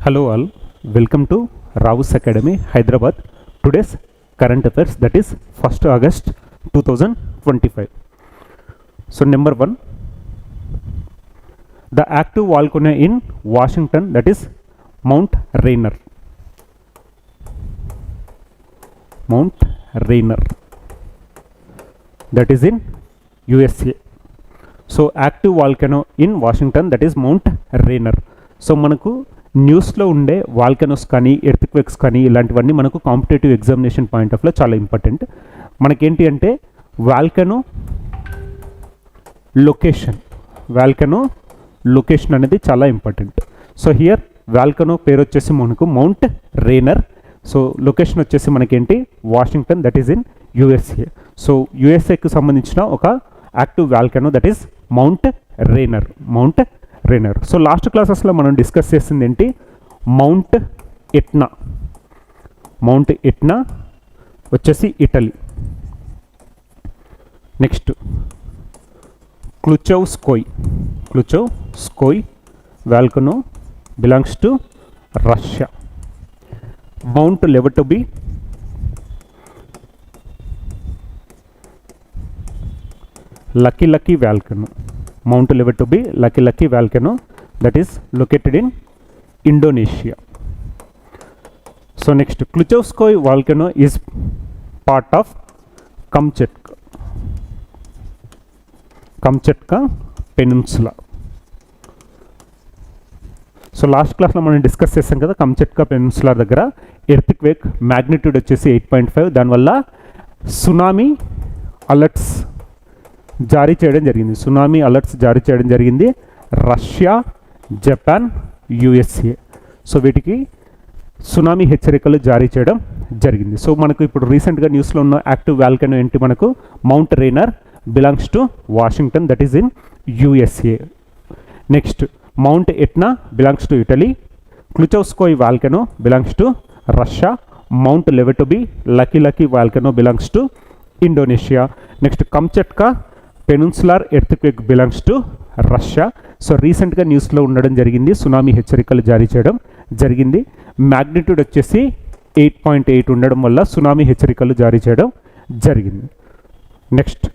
Hello all, welcome to Rao's Academy, Hyderabad. Today's current affairs, that is 1st August 2025. So number 1, the active volcano in Washington, that is Mount Rainier. Mount Rainier, that is in USA. So active volcano in Washington, that is Mount Rainier. So మనకు న్యూస్లో ఉండే volcanoes కానీ earthquakes కానీ ఇలాంటివన్నీ మనకు competitive examination point ఆఫ్లో చాలా important. మనకేంటి అంటే వాల్కనో లొకేషన్ అనేది చాలా ఇంపార్టెంట్. సో హియర్ వాల్కనో పేరు వచ్చేసి మనకు మౌంట్ రేనర్. సో లొకేషన్ వచ్చేసి మనకేంటి Washington, that is in USA. So యుఎస్ఏకి సంబంధించిన ఒక active volcano that is Mount Rainier. So last క్లాసెస్లో మనం డిస్కస్ చేసింది ఏంటి, మౌంట్ ఎట్నా వచ్చేసి Italy. Next Klyuchevskoy volcano belongs to Russia. Mount Lewotobi Lucky volcano. Mount Levatobi, Lucky volcano, that is located in Indonesia. So next, Kluchovskoy volcano is part of Kamchatka Peninsula. So last క్లాస్లో మనం discuss చేసాం కదా, కంచట్కా peninsula దగ్గర earthquake magnitude వచ్చేసి 8.5, దానివల్ల tsunami alerts జారీ చేయడం జరిగింది. Russia, Japan, USA. సో వీటికి సునామీ హెచ్చరికలు జారీ చేయడం జరిగింది. సో మనకు ఇప్పుడు రీసెంట్గా న్యూస్లో ఉన్న యాక్టివ్ వాల్కనో ఏంటి, మనకు Mount Rainier belongs to Washington, that is in USA. Next Mount Etna belongs to Italy. Klyuchevskoy volcano belongs to Russia. Mount Lewotobi Lucky volcano belongs to Indonesia. Next Kamchatka peninsular earthquake belongs to Russia. So రీసెంట్గా న్యూస్లో ఉండడం జరిగింది, tsunami హెచ్చరికలు జారీ చేయడం జరిగింది. Magnitude వచ్చేసి 8.8 ఉండడం వల్ల సునామీ హెచ్చరికలు జారీ చేయడం జరిగింది. Next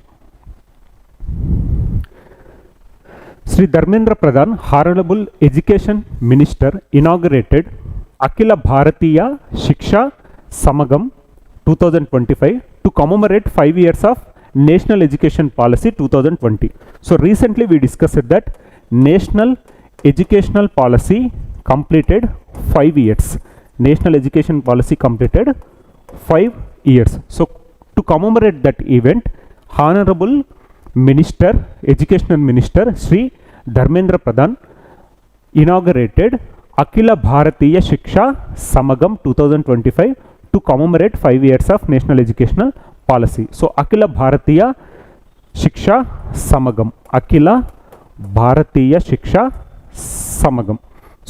Shri Dharmendra Pradhan, honourable education minister, inaugurated Akhila Bharatiya Shiksha Samagam 2025 to commemorate 5 years of National Education Policy 2020. So recently we discussed that National Educational Policy completed 5 years. National Education Policy completed 5 years. So to commemorate that event, Honorable Minister, Educational Minister Sri Dharmendra Pradhan inaugurated Akhila Bharatiya Shiksha Samagam 2025 to commemorate 5 years of National Educational Policy. So Akhila Bharatiya Shiksha Samagam.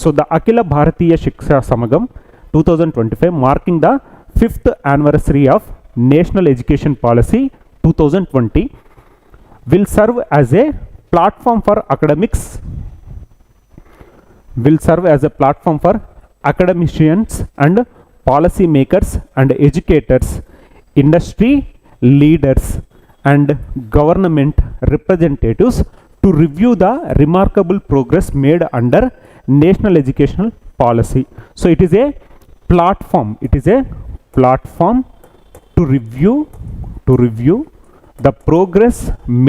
So the Akhila Bharatiya Shiksha Samagam 2025 marking the 5th anniversary of National Education Policy 2020 will serve as a platform for academicians and policy makers and educators, industry leaders and government representatives to review the remarkable progress made under National Educational Policy. So it is a platform to review the progress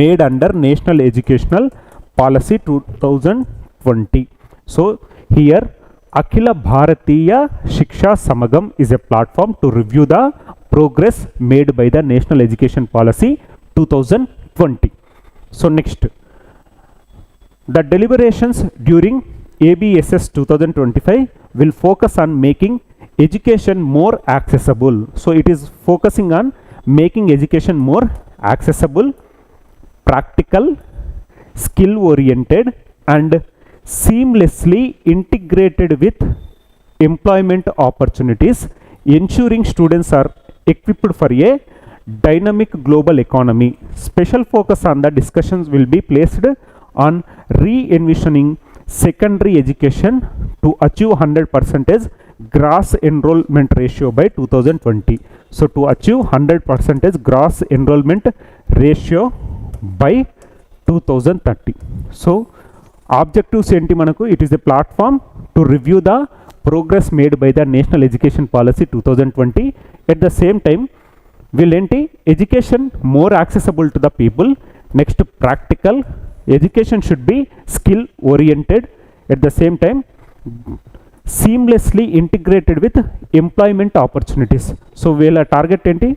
made under National Educational Policy 2020. So here Akhila Bharatiya Shiksha Samagam is a platform to review the progress made by the National Education Policy 2020. So next, the deliberations during ABSS 2025 will focus on making education more accessible. So it is focusing on making education more accessible, practical, skill oriented and seamlessly integrated with employment opportunities, ensuring students are equipped for a dynamic global economy. Special focus on the discussions will be placed on re-envisioning secondary education to achieve 100% gross enrollment ratio by 2020. So to achieve 100% gross enrollment ratio by 2030. So objectives ఏంటి మనకు, it is a platform to review the progress made by the National Education Policy 2020. At the same time వీళ్ళేంటి education more accessible to the people. Next practical education should be skill oriented. At the same time seamlessly integrated with employment opportunities. So వీళ్ళ target ఏంటి,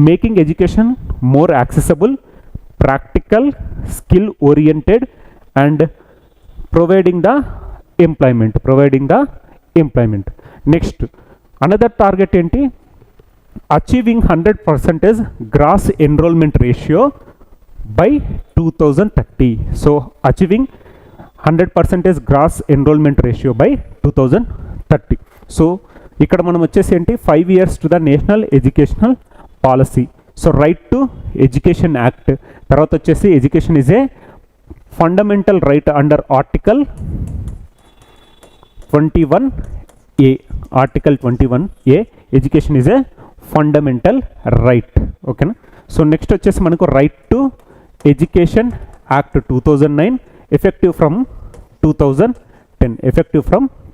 making education more accessible, practical, skill oriented and providing the employment. Next another target ఏంటి, achieving 100% gross enrollment ratio by 2030. So achieving 100% gross enrollment ratio by 2030. So ఇక్కడ మనం వచ్చేసి ఏంటి 5 years to the national educational policy. So right to education act, తర్వాత వచ్చేసి education is a fundamental right under article 21A. Article 21A education is a fundamental right. ఓకేనా. So next వచ్చేసి మనకు right to education act 2009 effective from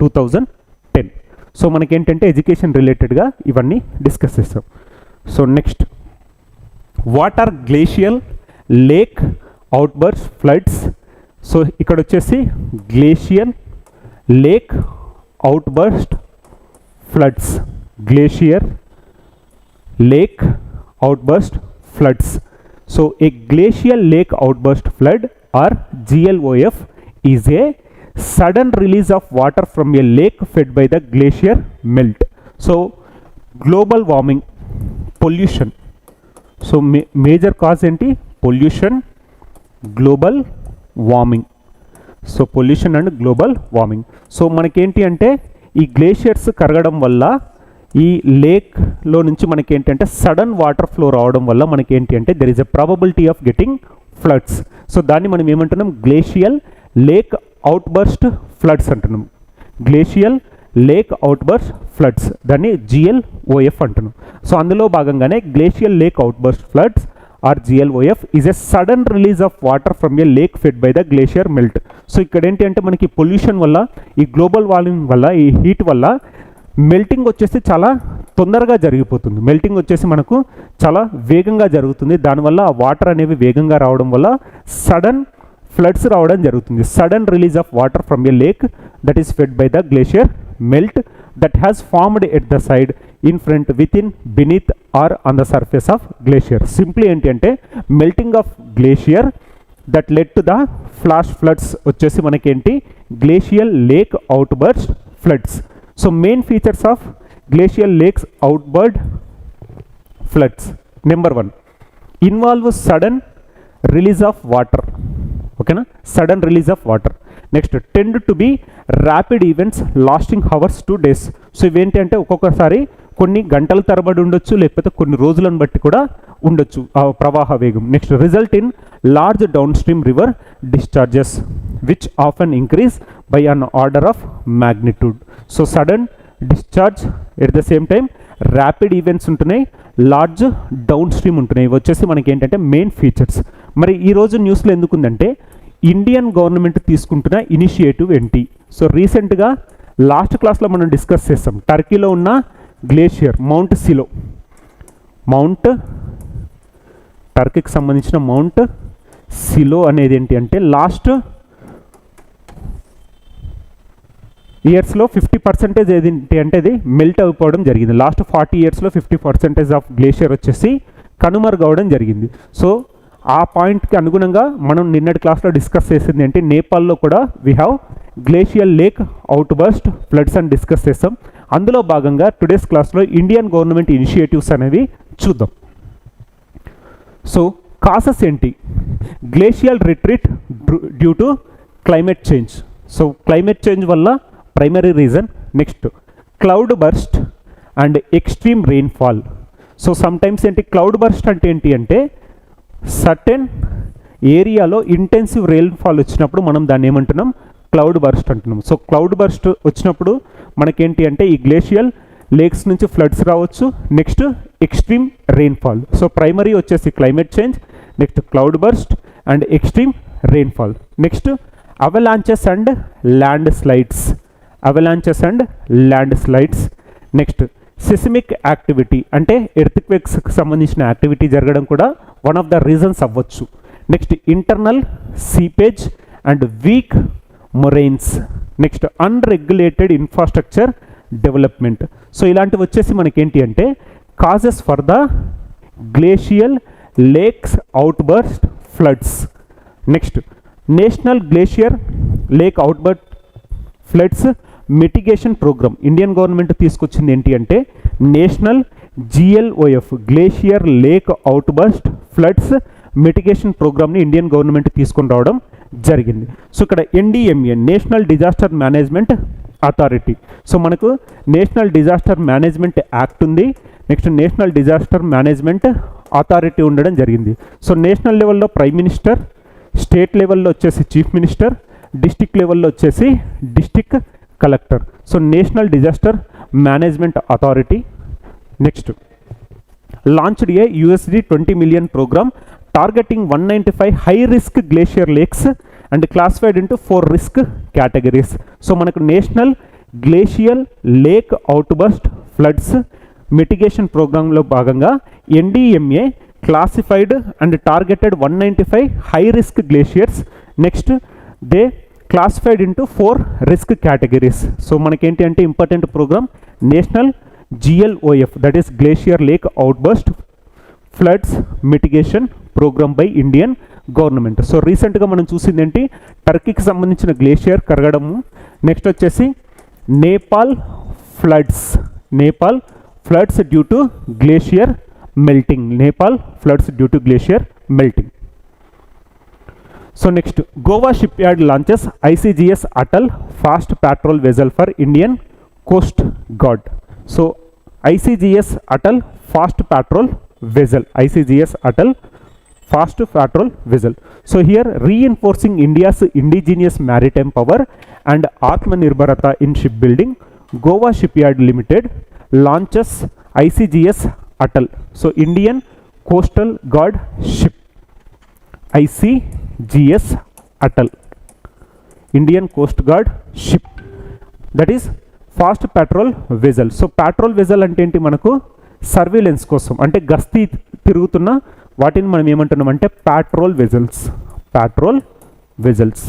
2010. So మనకేంటంటే education రిలేటెడ్గా ఇవన్నీ discuss చేస్తాం. So next what are glacial lake outburst floods. So ఇక్కడ వచ్చేసి glacial lake outburst floods, glacier lake outburst floods. So a glacial lake outburst flood or GLOF is a sudden release of water from a lake fed by the glacier melt. So global warming, pollution. So major cause enti pollution, global warming. So pollution and global warming. So మనకేంటి అంటే ఈ glaciers కరగడం వల్ల ఈ లేక్లో నుంచి మనకి ఏంటంటే sudden water flow రావడం వల్ల మనకి ఏంటి అంటే there is a probability of getting floods. So దాన్ని మనం ఏమంటున్నాం, గ్లేషియల్ లేక్ అవుట్బర్స్ట్ ఫ్లడ్స్ అంటున్నాం. గ్లేషియల్ లేక్ అవుట్బర్స్ట్ ఫ్లడ్స్, దాన్ని GLOF అంటున్నాం. సో అందులో భాగంగానే glacial lake outburst floods or GLOF is a sudden release of water from a lake fed by the glacier melt. So ఇక్కడ ఏంటి అంటే మనకి pollution వల్ల, ఈ గ్లోబల్ వార్మింగ్ వల్ల, ఈ హీట్ వల్ల మెల్టింగ్ వచ్చేసి చాలా తొందరగా జరిగిపోతుంది. మెల్టింగ్ వచ్చేసి మనకు చాలా వేగంగా జరుగుతుంది. దానివల్ల ఆ వాటర్ అనేవి వేగంగా రావడం వల్ల సడన్ ఫ్లడ్స్ రావడం జరుగుతుంది. Sudden release of water from a lake that is fed by the glacier melt that has formed at the side, in front, with in, beneath or on the surface of glacier. Simply ఏంటి అంటే melting of glacier that led to the flash floods వచ్చేసి మనకేంటి glacial lake outburst floods. So main features of glacial lakes outburst floods. Number 1, involve sudden release of water. Okay na, sudden release of water. Next, tend to be rapid events lasting hours to days. So ఇవేంటి అంటే ఒక్కొక్కసారి కొన్ని గంటల తరబడి ఉండొచ్చు, లేకపోతే కొన్ని రోజులను బట్టి కూడా ఉండొచ్చు ఆ ప్రవాహ వేగం. Next, result in large downstream river discharges which often increase by an order of magnitude. So sudden discharge, at the same time rapid events ఉంటున్నాయి, లార్జ్ డౌన్ స్ట్రీమ్ ఉంటున్నాయి. ఇవి వచ్చేసి మనకి ఏంటంటే మెయిన్ ఫీచర్స్. మరి ఈరోజు న్యూస్లో ఎందుకుందంటే ఇండియన్ గవర్నమెంట్ తీసుకుంటున్న ఇనిషియేటివ్ ఏంటి. సో రీసెంట్గా లాస్ట్ క్లాస్లో మనం డిస్కస్ చేస్తాం టర్కీలో ఉన్న గ్లేషియర్ మౌంట్ సిలో, టర్కీకి సంబంధించిన మౌంట్ సిలో అనేది ఏంటి అంటే లాస్ట్ ఇయర్స్లో 50% ఏదేంటి అంటే అది మెల్ట్ అయిపోవడం జరిగింది. లాస్ట్ 40 yearsలో 50% ఆఫ్ గ్లేషియర్ వచ్చేసి కనుమరుగవడం జరిగింది. సో ఆ పాయింట్కి అనుగుణంగా మనం నిన్నటి క్లాస్లో డిస్కస్ చేసింది ఏంటి, నేపాల్లో కూడా we have glacial lake outburst floods అని డిస్కస్ చేస్తాం. అందులో భాగంగా టుడేస్ క్లాస్లో ఇండియన్ గవర్నమెంట్ ఇనిషియేటివ్స్ అనేవి చూద్దాం. సో కాసెస్ ఏంటి, glacial retreat due to climate change. So climate change వల్ల primary reason. Next, cloudburst and extreme rainfall. So sometimes ఏంటి క్లౌడ్ బర్స్ట్ అంటే ఏంటి అంటే సర్టెన్ ఏరియాలో ఇంటెన్సివ్ రెయిన్ఫాల్ వచ్చినప్పుడు మనం దాన్ని ఏమంటున్నాం, క్లౌడ్ బర్స్ట్ అంటున్నాం. సో క్లౌడ్ బర్స్ట్ వచ్చినప్పుడు మనకేంటి అంటే ఈ గ్లేషియల్ లేక్స్ నుంచి ఫ్లడ్స్ రావచ్చు. Next extreme rainfall. So primary వచ్చేసి climate change, next cloudburst and extreme rainfall. Next avalanches and landslides, avalanches and landslides. Next seismic activity, అంటే ఎర్త్క్వేక్స్కి సంబంధించిన యాక్టివిటీ జరగడం కూడా వన్ ఆఫ్ ద రీజన్స్ అవ్వచ్చు. Next internal seepage and weak moraines. Next unregulated infrastructure development. So ఇలాంటివి వచ్చేసి మనకేంటి అంటే causes for the glacial lakes outburst floods. Next national glacier lake outburst floods mitigation program. Indian government తీసుకొచ్చింది ఏంటి అంటే national GLOF glacier lake outburst floods mitigation ప్రోగ్రామ్ని Indian government తీసుకొని రావడం జరిగింది. సో ఇక్కడ NDMA national disaster management authority. So మనకు national disaster management act ఉంది, next national disaster management authority ఉండడం జరిగింది. సో నేషనల్ లెవెల్లో ప్రైమ్ మినిస్టర్, స్టేట్ లెవెల్లో వచ్చేసి చీఫ్ మినిస్టర్, డిస్టిక్ లెవెల్లో వచ్చేసి district collector. So national disaster management authority. Next launched a $20 million program targeting 195 high risk glacier lakes and classified into 4 risk categories. So మనకు national glacial lake outburst floods mitigation ప్రోగ్రాంలో భాగంగా NDMA classified and targeted 195 high risk glaciers. Next they classified into 4 risk categories. So మనకేంటి అంటే important program national GLOF, that is glacier lake outburst floods mitigation program by Indian government. So రీసెంట్గా మనం చూసింది ఏంటి, టర్కీకి సంబంధించిన glacier కరగడము. Next వచ్చేసి Nepal floods due to glacier melting. Nepal floods due to glacier melting. So next Goa ship yard launches ICGS Atal fast patrol vessel for Indian coast gourd. So ICGS Atal fast patrol vessel, ICGS Atal Fast Patrol Vessel. So here reinforcing India's indigenous maritime power and Atmanirbharata in shipbuilding, Goa Shipyard Limited launches ICGS Atal. So Indian Coastal Guard Ship, ICGS Atal, Indian Coast Guard Ship, that is fast patrol vessel. So petrol vessel అంటే ఏంటి, మనకు surveillance కోసం అంటే గస్తీ తిరుగుతున్న వాటిని మనం ఏమంటున్నాం అంటే patrol vessels.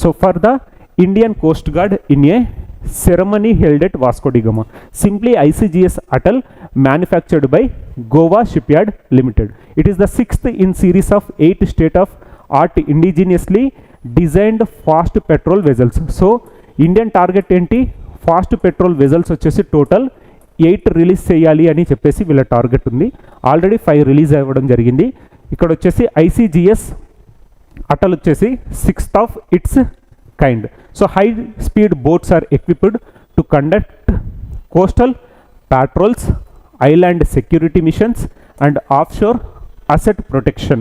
So for the Indian coast guard in a ceremony held at Vasco da Gama, simply ICGS Atal manufactured by Goa Shipyard Limited. It is the 6th in series of 8 state-of-art indigenously designed fast petrol vessels. So Indian target ఏంటి, fast patrol vessels వచ్చేసి total 8 release చేయాలి అని చెప్పేసి వీళ్ళ target ఉంది. Already 5 release అవ్వడం జరిగింది. ఇక్కడ వచ్చేసి ICGS Atal వచ్చేసి 6th of its kind. So high speed boats are equipped to conduct coastal patrols, island security missions and offshore asset protection.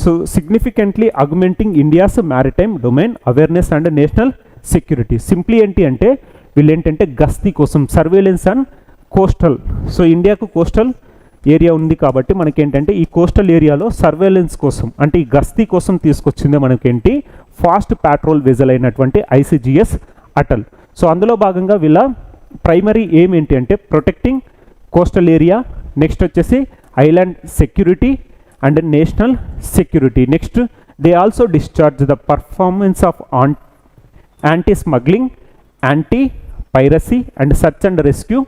So significantly augmenting India's maritime domain awareness and national security. Simply ఏంటి అంటే వీళ్ళు ఏంటంటే గస్తీ కోసం surveillance and coastal. So ఇండియాకు coastal area ఉంది కాబట్టి మనకేంటంటే ఈ కోస్టల్ ఏరియాలో సర్వేలెన్స్ కోసం అంటే ఈ గస్తీ కోసం తీసుకొచ్చిందే మనకేంటి ఫాస్ట్ పెట్రోల్ వెజల్ అయినటువంటి ICGS Atal. సో అందులో భాగంగా వీళ్ళ ప్రైమరీ ఎయిమ్ ఏంటి అంటే ప్రొటెక్టింగ్ కోస్టల్ ఏరియా, నెక్స్ట్ వచ్చేసి island security and national security. Next they also discharge the performance of anti smuggling, anti piracy and search and rescue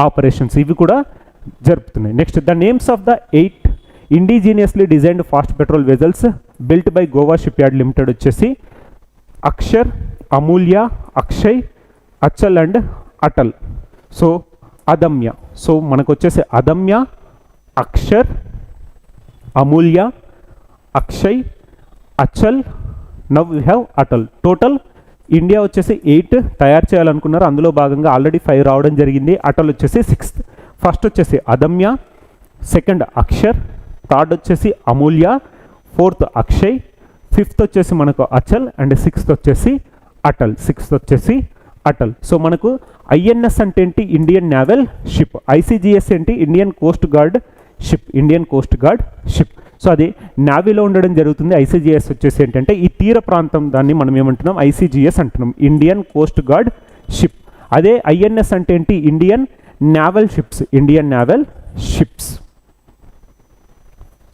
operations ఇవి కూడా జరుపుతున్నాయి. Next the names of the 8 indigenously designed fast patrol vessels built by Goa shipyard limited వచ్చేసి Akshar, Amulya, Akshay, Achal and Atal. So Adamya, so మనకు వచ్చేసి Adamya, Akshar, Amulya, Akshay, Achal, now we have Atal. Total India వచ్చేసి 8 తయారు చేయాలనుకున్నారు. అందులో భాగంగా ఆల్రెడీ 5 రావడం జరిగింది. అటల్ వచ్చేసి 6th. ఫస్ట్ వచ్చేసి అదమ్య, సెకండ్ అక్షర్, థర్డ్ వచ్చేసి అమూల్య, 4th అక్షయ్, ఫిఫ్త్ వచ్చేసి మనకు అచల్ అండ్ సిక్స్త్ వచ్చేసి అటల్. సో మనకు ఐఎన్ఎస్ అంటే ఏంటి, ఇండియన్ నేవల్ షిప్. ఐసీజీఎస్ ఏంటి, Indian coast gourd ship. So అది నావీలో ఉండడం జరుగుతుంది. ఐసీజీఎస్ వచ్చేసి ఏంటంటే ఈ తీర ప్రాంతం, దాన్ని మనం ఏమంటున్నాం, ఐసీజీఎస్ అంటున్నాం, ఇండియన్ కోస్ట్ గార్డ్ షిప్. అదే ఐఎన్ఎస్ అంటే ఏంటి, Indian naval ships.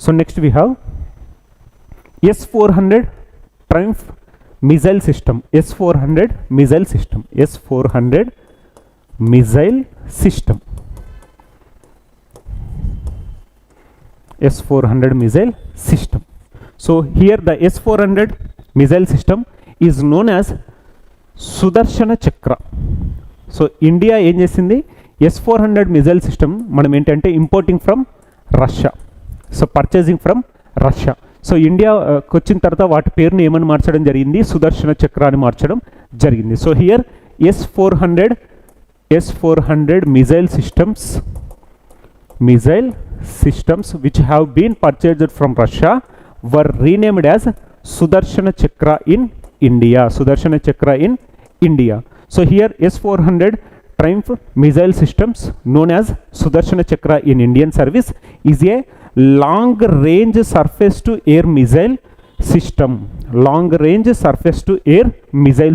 So next we have S-400 Triumph missile system. S-400 missile system. So here the S-400 missile system is known as సుదర్శన చక్ర. సో ఇండియా ఏం చేసింది, S-400 missile system మనం ఏంటంటే importing from Russia, so purchasing from Russia. So ఇండియాకి వచ్చిన తర్వాత వాటి పేరుని ఏమని మార్చడం జరిగింది, సుదర్శన చక్ర అని మార్చడం జరిగింది. So here S-400 missile systems which have been purchased from Russia were renamed as Sudarshana Chakra in India. So here S-400 Triumph missile systems known as Sudarshana Chakra in Indian service is a long range surface to air missile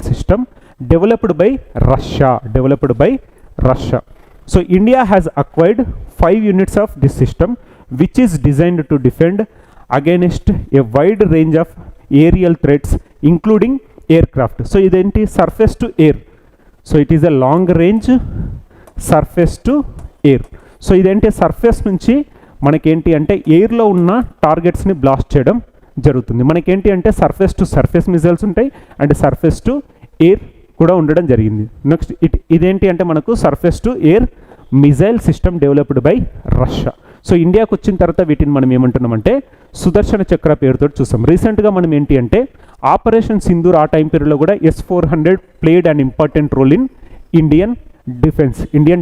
system developed by Russia. So India has acquired 5 units of this system which is designed to defend against a wide range of aerial threats including aircraft. So identi surface to air, so it is a long range surface to air. So ఇదేంటి surface నుంచి మనకేంటి అంటే ఎయిర్లో ఉన్న టార్గెట్స్ని blast చేయడం జరుగుతుంది. మనకేంటి అంటే surface to surface missiles ఉంటాయి అండ్ సర్ఫేస్ టు ఎయిర్ కూడా ఉండడం జరిగింది. నెక్స్ట్ ఇదేంటి అంటే మనకు surface to air missile system developed by Russia. So ఇండియాకి వచ్చిన తర్వాత వీటిని మనం ఏమంటున్నామంటే సుదర్శన చక్ర పేరుతో చూసాం. రీసెంట్గా మనం ఏంటి అంటే ఆపరేషన్ సింధూర్ ఆ టైం పీరియడ్లో కూడా S-400 played an important role in Indian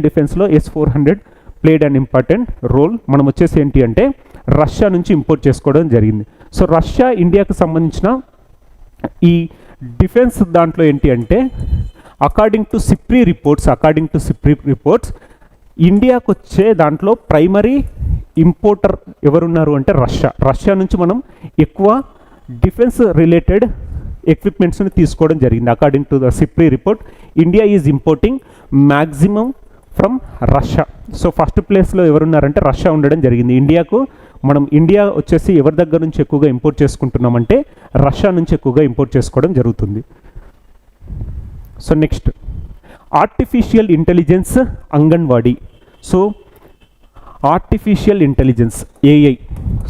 డిఫెన్స్లో S-400 played an important role. మనం వచ్చేసి ఏంటి అంటే రష్యా నుంచి ఇంపోర్ట్ చేసుకోవడం జరిగింది. సో రష్యా ఇండియాకు సంబంధించిన ఈ డిఫెన్స్ దాంట్లో ఏంటి అంటే అకార్డింగ్ టు సిప్రీ రిపోర్ట్స్ ఇండియాకు వచ్చే దాంట్లో ప్రైమరీ ఇంపోర్టర్ ఎవరున్నారు అంటే రష్యా నుంచి మనం ఎక్కువ డిఫెన్స్ రిలేటెడ్ ఎక్విప్మెంట్స్ని తీసుకోవడం జరిగింది. According to the SIPRI report India is importing maximum from Russia. So first ప్లేస్లో ఎవరున్నారంటే రష్యా ఉండడం జరిగింది. ఇండియా వచ్చేసి ఎవరి దగ్గర నుంచి ఎక్కువగా ఇంపోర్ట్ చేసుకుంటున్నామంటే రష్యా నుంచి ఎక్కువగా ఇంపోర్ట్ చేసుకోవడం జరుగుతుంది. So next artificial intelligence anganwadi. So artificial intelligence AI.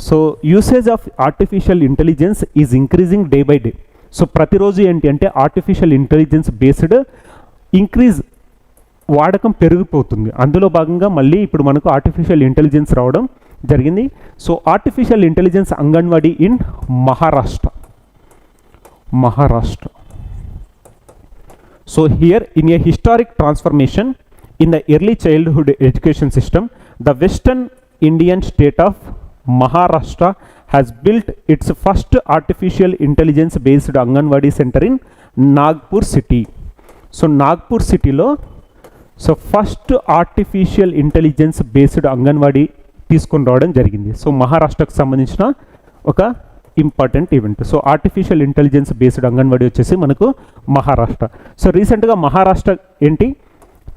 So usage of artificial intelligence is increasing day by day. So ప్రతిరోజు ఏంటి అంటే ఆర్టిఫిషియల్ ఇంటెలిజెన్స్ బేస్డ్ వాడకం పెరిగిపోతుంది. అందులో భాగంగా మళ్ళీ ఇప్పుడు మనకు ఆర్టిఫిషియల్ ఇంటెలిజెన్స్ రావడం జరిగింది. So artificial intelligence anganwadi in Maharashtra. So here in a historic transformation in the early childhood education system, the western Indian state of Maharashtra has built its first artificial intelligence based Anganwadi center in Nagpur city. So Nagpur city lo first artificial intelligence based Anganwadi తీసుకొని రావడం జరిగింది. So మహారాష్ట్రకు సంబంధించిన ఒక important event. So artificial intelligence based anganwadi వచ్చేసి మనకు Maharashtra. So రీసెంట్గా మహారాష్ట్ర ఏంటి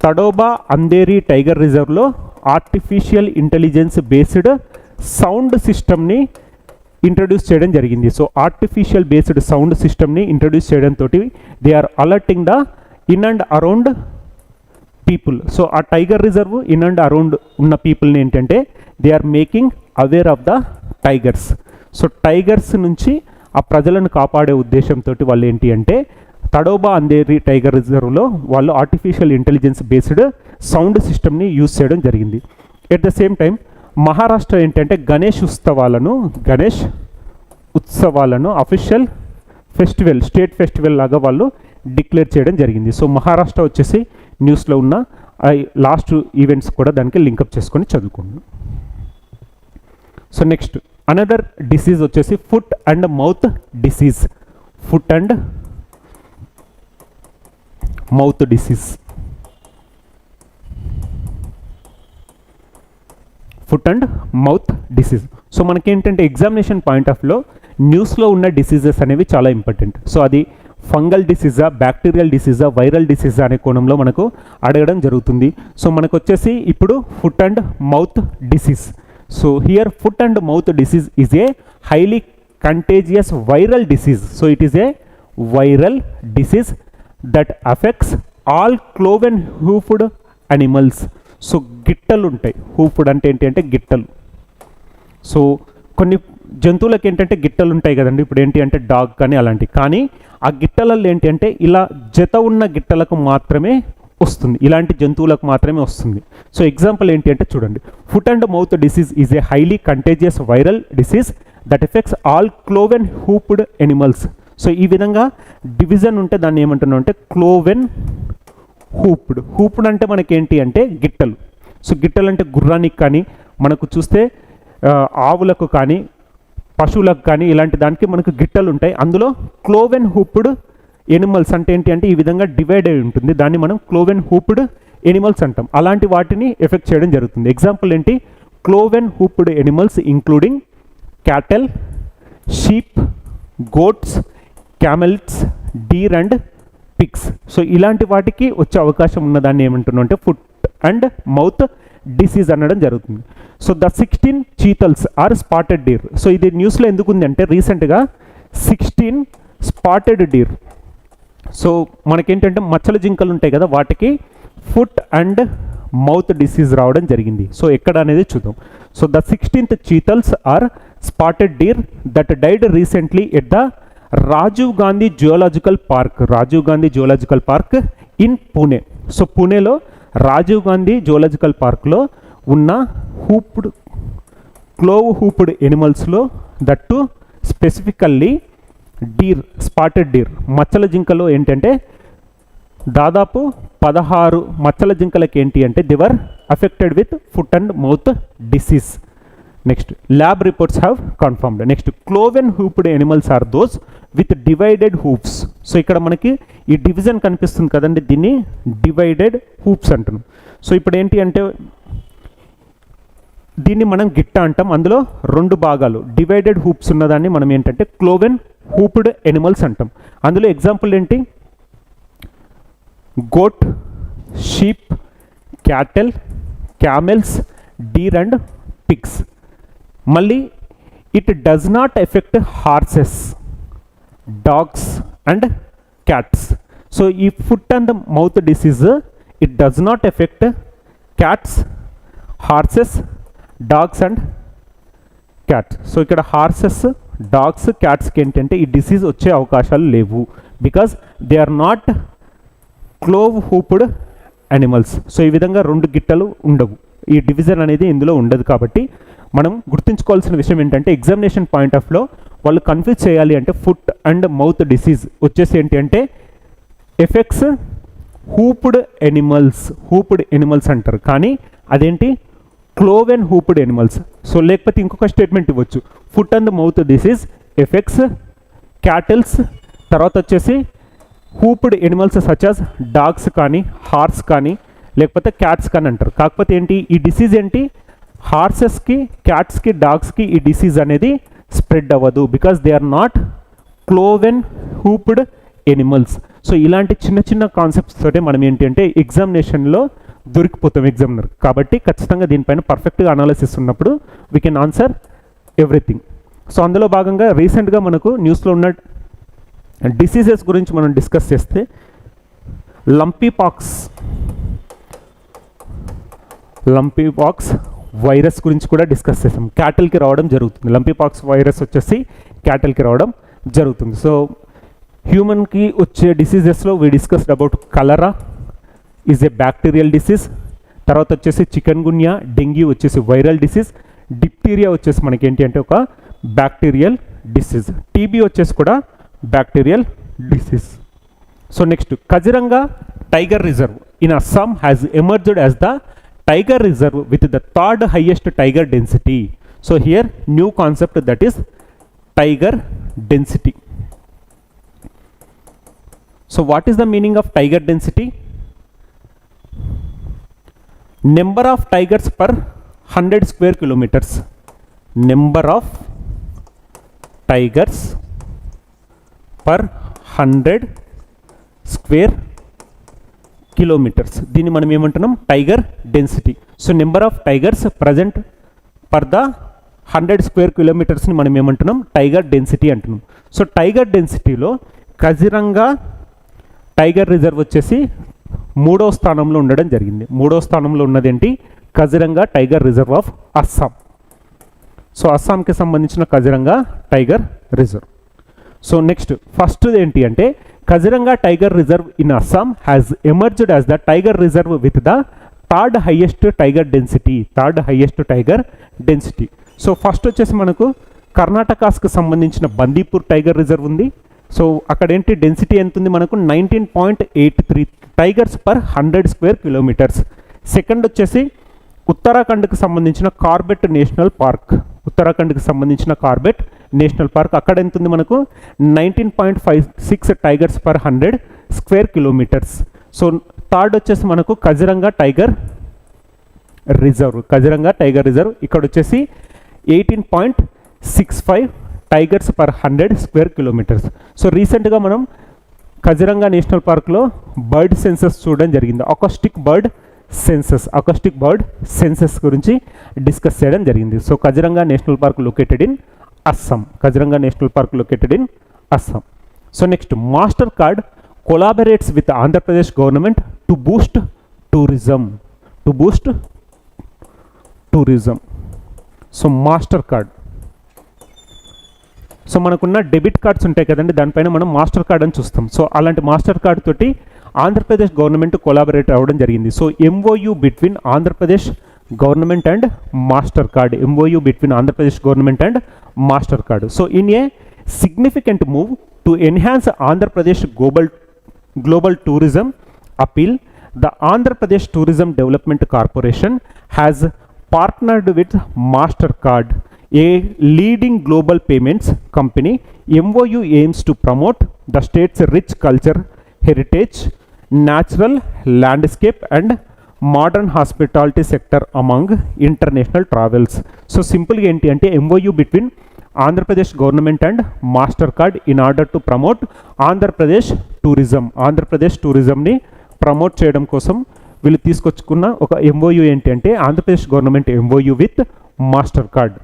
తడోబా అంధేరి టైగర్ రిజర్వ్లో ఆర్టిఫిషియల్ ఇంటెలిజెన్స్ బేస్డ్ సౌండ్ సిస్టమ్ని ఇంట్రడ్యూస్ చేయడం జరిగింది. సో ఆర్టిఫిషియల్ బేస్డ్ సౌండ్ సిస్టమ్ని ఇంట్రడ్యూస్ చేయడంతో they are alerting the in and around people. So ఆ tiger reserve in and around ఉన్న పీపుల్ని ఏంటంటే they are making aware of the tigers. So tigers నుంచి ఆ ప్రజలను కాపాడే ఉద్దేశంతో వాళ్ళు ఏంటి అంటే తడోబా అంధేరి టైగర్ రిజర్వ్లో వాళ్ళు ఆర్టిఫిషియల్ ఇంటెలిజెన్స్ బేస్డ్ సౌండ్ సిస్టమ్ని యూజ్ చేయడం జరిగింది. At the same time Maharashtra ఏంటంటే గణేష్ ఉత్సవాలను అఫీషియల్ ఫెస్టివల్, స్టేట్ ఫెస్టివల్ లాగా వాళ్ళు డిక్లేర్ చేయడం జరిగింది. సో మహారాష్ట్ర వచ్చేసి న్యూస్లో ఉన్న లాస్ట్ ఈవెంట్స్ కూడా దానికి లింకప్ చేసుకొని చదువుకోండి. సో నెక్స్ట్ అనదర్ డిసీజ్ వచ్చేసి foot and mouth disease. Foot and mouth disease. Foot and mouth disease. So మనకేంటంటే ఎగ్జామినేషన్ పాయింట్ ఆఫ్ లో న్యూస్లో ఉన్న డిసీజెస్ అనేవి చాలా ఇంపార్టెంట్. సో అది ఫంగల్ డిసీజా, బ్యాక్టీరియల్ డిసీజా, వైరల్ డిసీజా అనే కోణంలో మనకు అడగడం జరుగుతుంది. సో మనకు వచ్చేసి ఇప్పుడు foot and mouth disease. So here foot and mouth disease is a highly contagious viral disease. So it is a viral disease that affects all cloven hoofed animals. So గిట్టలు ఉంటాయి. హూఫ్డ్ అంటే ఏంటి అంటే గిట్టలు. So కొన్ని జంతువులకు ఏంటంటే గిట్టలు ఉంటాయి కదండి, ఇప్పుడు ఏంటి అంటే డాగ్ కానీ అలాంటివి. కానీ ఆ గిట్టలలో ఏంటి అంటే ఇలా జత ఉన్న గిట్టలకు మాత్రమే వస్తుంది, ఇలాంటి జంతువులకు మాత్రమే వస్తుంది. సో ఎగ్జాంపుల్ ఏంటి అంటే చూడండి, foot and mouth disease is a highly contagious viral disease that affects all cloven hoofed animals. So ఈ విధంగా డివిజన్ ఉంటే దాన్ని ఏమంటున్నాం అంటే క్లోవెన్ హూప్డ్. హూప్డ్ అంటే మనకేంటి అంటే గిట్టలు. సో గిట్టలు అంటే గుర్రానికి కానీ మనకు చూస్తే ఆవులకు కానీ పశువులకు కానీ ఇలాంటి దానికి మనకు గిట్టలు ఉంటాయి. అందులో క్లోవెన్ హూప్డ్ ఎనిమల్స్ అంటే ఏంటి అంటే ఈ విధంగా డివైడ్ అయి ఉంటుంది, దాన్ని మనం క్లోవెన్ హూప్డ్ ఎనిమల్స్ అంటాం. అలాంటి వాటిని ఎఫెక్ట్ చేయడం జరుగుతుంది. ఎగ్జాంపుల్ ఏంటి, cloven hoofed animals including cattle, sheep, goats, camels, deer and pigs. So ఇలాంటి వాటికి వచ్చే అవకాశం ఉన్నదాన్ని ఏమంటున్నాం అంటే ఫుట్ అండ్ మౌత్ డిసీజ్ అనడం జరుగుతుంది. So the 16 chitals are spotted deer. So ఇది న్యూస్లో ఎందుకు ఉంది అంటే రీసెంట్గా 16 స్పాటెడ్ డీర్. సో మనకేంటంటే మచ్చల జింకలు ఉంటాయి కదా, వాటికి ఫుట్ అండ్ మౌత్ డిసీజ్ రావడం జరిగింది. సో ఎక్కడ అనేది చూద్దాం. So the 16th chitals are spotted deer that died recently at the Rajiv Gandhi zoological park. Rajiv Gandhi zoological park in Pune. So పూణేలో రాజీవ్ గాంధీ జియోలాజికల్ పార్క్లో ఉన్న హూప్డ్ క్లోవ్ హూప్డ్ ఎనిమల్స్లో that specifically deer, spotted deer, మచ్చల జింకలో ఏంటంటే దాదాపు 16 మచ్చల జింకలకి ఏంటి అంటే they were affected with foot and mouth disease. Next lab reports have confirmed. Next cloven hoofed animals are those with divided hoops. So ఇక్కడ మనకి ఈ డివిజన్ కనిపిస్తుంది కదండి, దీన్ని డివైడెడ్ హూప్స్ అంటున్నాం. సో ఇప్పుడు ఏంటి అంటే దీన్ని మనం గిట్ట అంటాం. అందులో 2 భాగాలు డివైడెడ్ హూప్స్ ఉన్నదాన్ని మనం ఏంటంటే క్లోవెన్ హూప్డ్ ఎనిమల్స్ అంటాం. అందులో ఎగ్జాంపుల్ ఏంటి, goat, sheep, cattle, camels, deer and pigs. మళ్ళీ it does not affect horses, dogs and cats. So ఈ foot and mouth disease it does not affect cats, horses, dogs and cats. So ఇక్కడ horses, dogs, క్యాట్స్కి ఏంటంటే ఈ disease వచ్చే అవకాశాలు లేవు, because they are not cloven hoofed animals. So ఈ విధంగా 2 గిట్టలు ఉండవు, ఈ డివిజన్ అనేది ఇందులో ఉండదు. కాబట్టి మనం గుర్తుంచుకోవాల్సిన విషయం ఏంటంటే ఎగ్జామినేషన్ పాయింట్ ఆఫ్ లో వాళ్ళు కన్ఫ్యూజ్ చేయాలి అంటే ఫుట్ అండ్ మౌత్ డిసీజ్ వచ్చేసి ఏంటి అంటే ఎఫెక్ట్స్ హూప్డ్ ఎనిమల్స్, హూప్డ్ ఎనిమల్స్ అంటారు, కానీ అదేంటి క్లోవెన్ హూప్డ్ ఎనిమల్స్. సో లేకపోతే ఇంకొక స్టేట్మెంట్ ఇవ్వచ్చు, foot and mouth disease effects cattles, తర్వాత వచ్చేసి హూప్డ్ ఎనిమల్స్ సచ్ యాజ్ డాగ్స్ కానీ హార్స్ కానీ లేకపోతే క్యాట్స్ కానీ అంటారు. కాకపోతే ఏంటి ఈ డిసీజ్ ఏంటి హార్సెస్కి, క్యాట్స్కి, డాగ్స్కి ఈ డిసీజ్ అనేది స్ప్రెడ్ అవ్వదు, because they are not cloven hoofed animals. So ఇలాంటి చిన్న చిన్న కాన్సెప్ట్స్ తోటే మనం ఏంటి అంటే ఎగ్జామినేషన్లో దొరికిపోతాం ఎగ్జామినర్. కాబట్టి ఖచ్చితంగా దీనిపైన పర్ఫెక్ట్గా అనాలిసిస్ ఉన్నప్పుడు we can answer everything. So అందులో భాగంగా రీసెంట్గా మనకు న్యూస్లో ఉన్న డిసీజెస్ గురించి మనం డిస్కస్ చేస్తే లంపీ పాక్స్ వైరస్ గురించి కూడా డిస్కస్ చేసాం. క్యాటిల్కి రావడం జరుగుతుంది. లంపీ పాక్స్ వైరస్ వచ్చేసి క్యాటిల్కి రావడం జరుగుతుంది. సో హ్యూమన్కి వచ్చే డిసీజెస్లో we discussed about cholera is a bacterial disease, తర్వాత వచ్చేసి చికెన్ గున్యా, డెంగ్యూ వచ్చేసి వైరల్ డిసీజ్, డిప్టీరియా వచ్చేసి మనకి ఏంటి అంటే ఒక బ్యాక్టీరియల్ డిసీజ్, టీబీ వచ్చేసి కూడా bacterial disease. So next Kaziranga tiger reserve in Assam has emerged as the tiger reserve with the 3rd highest tiger density. So here new concept, that is tiger density. So what is the meaning of tiger density? Number of tigers per 100 square kilometers. Number of tigers per 100 square kilometers. దీన్ని మనం ఏమంటున్నాం? Tiger density. So number of tigers present per the 100 square కిలోమీటర్స్ని మనం ఏమంటున్నాం? Tiger density అంటున్నాం. So tiger డెన్సిటీలో Kaziranga tiger reserve వచ్చేసి 3వ స్థానంలో ఉండడం జరిగింది. 3వ స్థానంలో ఉన్నదేంటి? Kaziranga tiger reserve of Assam. So అస్సాంకి సంబంధించిన Kaziranga tiger reserve. So next first ఏంటి అంటే Kaziranga tiger reserve in Assam has emerged as the tiger reserve with the third highest tiger density. Third highest tiger density. So first వచ్చేసి మనకు కర్ణాటకకు సంబంధించిన బందీపూర్ టైగర్ రిజర్వ్ ఉంది. So అక్కడ ఏంటి డెన్సిటీ ఎంత ఉంది మనకు? 19.83 tigers per 100 square kilometres. Second వచ్చేసి ఉత్తరాఖండ్కి సంబంధించిన కార్బెట్ నేషనల్ పార్క్. ఉత్తరాఖండ్కి సంబంధించిన కార్బెట్ నేషనల్ పార్క్ అక్కడ ఎంత ఉంది మనకు? 19.56 tigers per 100 square kilometres. So third వచ్చేసి మనకు Kaziranga tiger reserve. Kaziranga tiger reserve ఇక్కడ వచ్చేసి 18.65 tigers per 100 square kilometres. So రీసెంట్గా మనం కజిరంగా నేషనల్ పార్క్లో బర్డ్ సెన్సస్ చూడడం జరిగింది. అకాస్టిక్ బర్డ్ సెన్సస్ గురించి డిస్కస్ చేయడం జరిగింది. So Kaziranga national park located in Assam. Kaziranga national park located in Assam. So next Mastercard collaborates with Andhra Pradesh government to Boost tourism. So master card. So మనకున్న debit cards ఉంటాయి కదండి, దానిపైన మనం మాస్టర్ కార్డ్ అని చూస్తాం. సో అలాంటి మాస్టర్ కార్డ్ తోటి ఆంధ్రప్రదేశ్ గవర్నమెంట్ కొలాబరేట్ అవ్వడం జరిగింది. So MoU between Andhra Pradesh government and master card. MoU between Andhra Pradesh government and Mastercard. So in a significant move to enhance Andhra Pradesh global tourism appeal, the Andhra Pradesh Tourism Development Corporation has partnered with MasterCard, a leading global payments company. MOU aims to promote the state's rich culture, heritage, natural landscape and modern hospitality sector among international travels. So simple enti ante MOU between Andhra Pradesh government and MasterCard in order to promote Andhra Pradesh tourism ni promote చేయడం కోసం వీళ్ళు తీసుకొచ్చుకున్న ఒక MoU ఏంటి అంటే Andhra Pradesh government MoU with master card.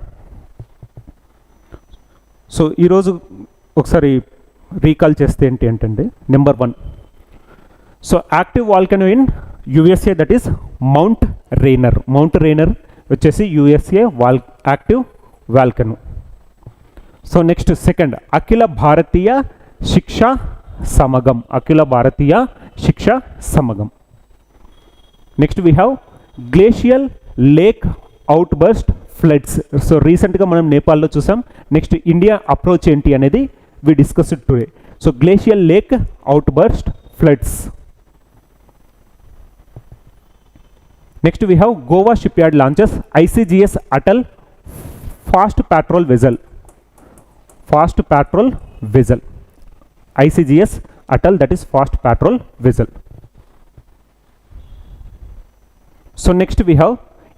So ఈరోజు ఒకసారి recall చేస్తే ఏంటి అంటే number 1, so active volcano in USA that is Mount Rainier వచ్చేసి USA active volcano. So next second Akhila Bharatiya Shiksha సమగం. Next we have glacial lake outburst floods. So రీసెంట్గా మనం నేపాల్లో చూసాం. నెక్స్ట్ ఇండియా అప్రోచ్ ఏంటి అనేది we discussed today. So glacial lake outburst floods. Next we have Goa ship yard launches ICGS Atal fast patrol vessel. ICGS Atal, that is fast patrol vessel. So next we have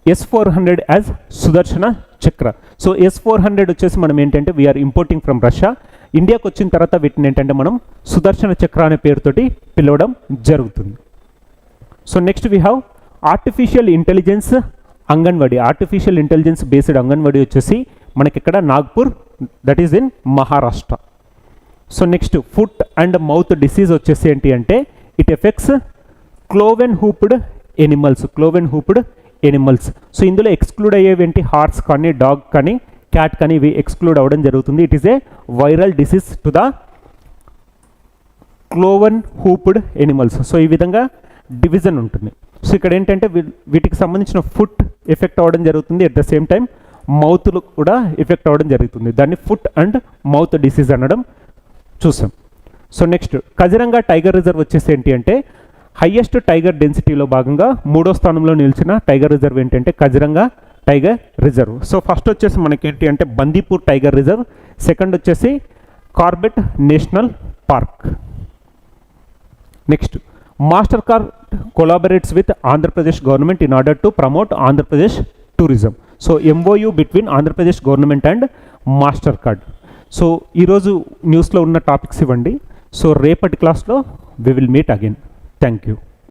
S-400 as Sudarshana Chakra. So S-400 వచ్చేసి మనం ఏంటంటే we are importing from Russia. ఇండియాకి వచ్చిన తర్వాత వీటిని ఏంటంటే మనం సుదర్శన చక్ర అనే పేరుతోటి పిలవడం జరుగుతుంది. So next we have artificial intelligence based anganwadi వచ్చేసి మనకి ఇక్కడ Nagpur, that is in Maharashtra. So next foot and mouth disease వచ్చేసి ఏంటి అంటే it affects cloven hoofed animals. So ఇందులో ఎక్స్క్లూడ్ అయ్యేవి ఏంటి? హార్స్ కానీ, డాగ్ కానీ, క్యాట్ కానీ ఇవి ఎక్స్క్లూడ్ అవ్వడం జరుగుతుంది. It is a viral disease to the cloven hoofed animals. So ఈ విధంగా డివిజన్ ఉంటుంది. సో ఇక్కడ ఏంటంటే వీటికి సంబంధించిన ఫుట్ ఎఫెక్ట్ అవ్వడం జరుగుతుంది, ఎట్ ద సేమ్ టైం మౌత్లు కూడా ఎఫెక్ట్ అవ్వడం జరుగుతుంది. దాన్ని ఫుట్ అండ్ మౌత్ డిసీజ్ అనడం చూసాం. So next Kaziranga tiger reserve వచ్చేసి ఏంటి అంటే హైయెస్ట్ టైగర్ డెన్సిటీలో భాగంగా 3వ స్థానంలో నిలిచిన టైగర్ రిజర్వ్ ఏంటంటే Kaziranga tiger reserve. So first వచ్చేసి మనకి ఏంటి అంటే బందీపూర్ టైగర్ రిజర్వ్, సెకండ్ వచ్చేసి Corbett national park. Next, Mastercard collaborates with Andhra Pradesh government in order to promote Andhra Pradesh tourism. So MOU between Andhra Pradesh government and Mastercard. So ఈరోజు న్యూస్లో ఉన్న టాపిక్స్ ఇవ్వండి. సో రేపటి క్లాస్లో we will meet again. Thank you.